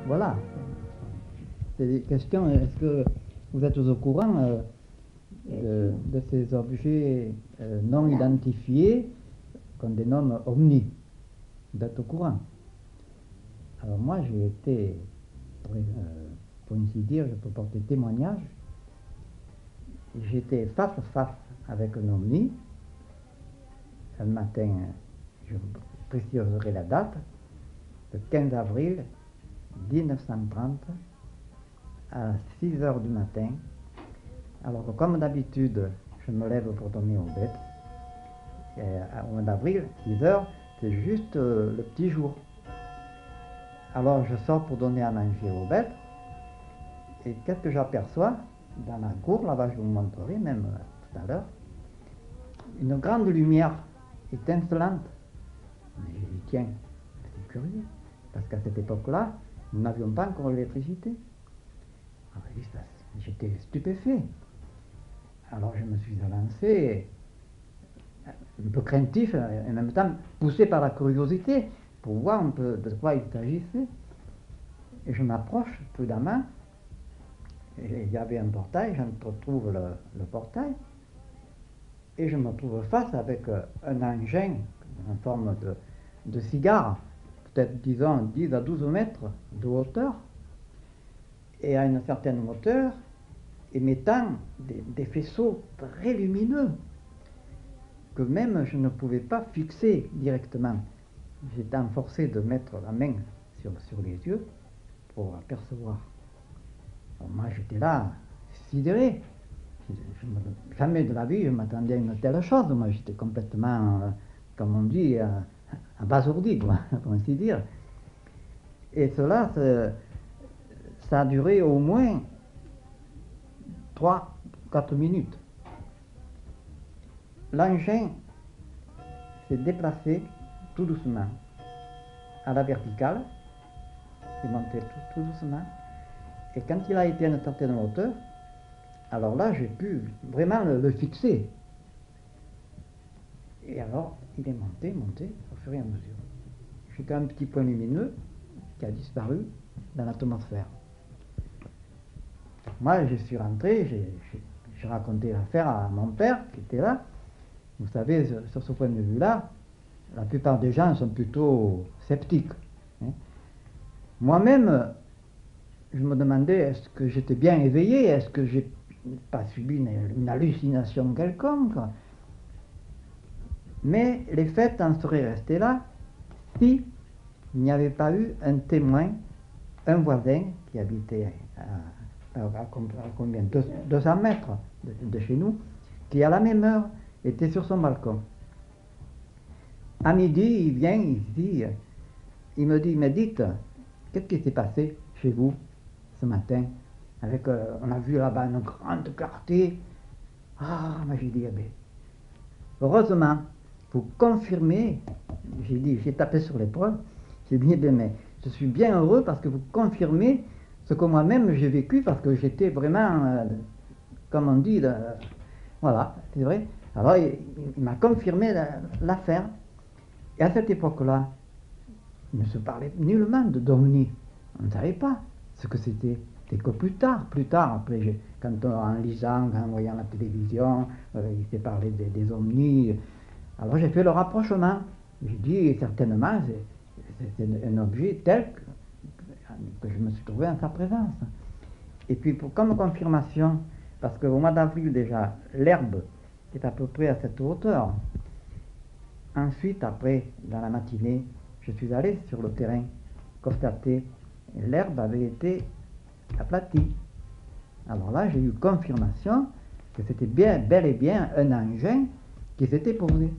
Voilà. C'est des questions, est-ce que vous êtes au courant de ces objets non identifiés qu'on dénomme ovnis? Vous êtes au courant? Alors moi j'ai été, pour ainsi dire, je peux porter témoignage, j'étais face à face avec un ovni, un matin, je préciserai la date, le 15 avril 1930, à 6 heures du matin. Alors comme d'habitude, je me lève pour donner aux bêtes. Au mois d'avril, 6 heures, c'est juste le petit jour. Alors je sors pour donner à manger aux bêtes. Et qu'est-ce que j'aperçois dans la cour, là-bas je vous montrerai même tout à l'heure, une grande lumière étincelante. Mais j'ai dit tiens, c'est curieux, parce qu'à cette époque-là, nous n'avions pas encore l'électricité. Alors j'étais stupéfait. Alors je me suis lancé, un peu craintif, et en même temps poussé par la curiosité, pour voir un peu de quoi il s'agissait. Et je m'approche prudemment, et il y avait un portail, j'entretrouve le portail, et je me trouve face avec un engin en forme de cigare, peut-être disons 10 à 12 mètres de hauteur, et à une certaine hauteur, émettant des faisceaux très lumineux, que même je ne pouvais pas fixer directement. J'étais forcé de mettre la main sur les yeux pour apercevoir. Bon, moi j'étais là, sidéré. Jamais de la vie je m'attendais à une telle chose. Moi j'étais complètement, comme on dit, abasourdi, quoi, pour ainsi dire. Et cela, ça a duré au moins 3-4 minutes. L'engin s'est déplacé tout doucement à la verticale, il montait tout doucement, et quand il a été à une certaine hauteur, alors là j'ai pu vraiment le fixer. Et alors il est monté au fur et à mesure, jusqu'à un petit point lumineux qui a disparu dans l'atmosphère. Moi je suis rentré, j'ai raconté l'affaire à mon père qui était là. Vous savez, sur ce point de vue-là, la plupart des gens sont plutôt sceptiques. Hein. Moi-même, je me demandais, est-ce que j'étais bien éveillé? Est-ce que j'ai pas subi une hallucination quelconque? Mais les faits en seraient restés là si il n'y avait pas eu un témoin, un voisin qui habitait à combien 200 mètres de chez nous, qui à la même heure était sur son balcon. À midi, il vient ici, il me dit, mais dites, qu'est-ce qui s'est passé chez vous ce matin? On a vu là-bas une grande clarté. Ah, mais j'ai dit, eh bien, heureusement, vous confirmez, j'ai tapé sur l'épaule, j'ai dit, eh bien, mais je suis bien heureux parce que vous confirmez ce que moi-même j'ai vécu, parce que j'étais vraiment, comme on dit, voilà, c'est vrai. Alors, il m'a confirmé l'affaire. Et à cette époque-là, il ne se parlait nullement d'ovnis. On ne savait pas ce que c'était. C'est que plus tard, après, en lisant, en voyant la télévision, il s'est parlé des ovnis. Alors j'ai fait le rapprochement. J'ai dit, certainement, c'est un objet tel que je me suis trouvé en sa présence. Et puis, comme confirmation, parce qu'au mois d'avril déjà, l'herbe est à peu près à cette hauteur. Ensuite, après, dans la matinée, je suis allé sur le terrain constater l'herbe avait été aplatie. Alors là, j'ai eu confirmation que c'était bel et bien un engin qui s'était posé.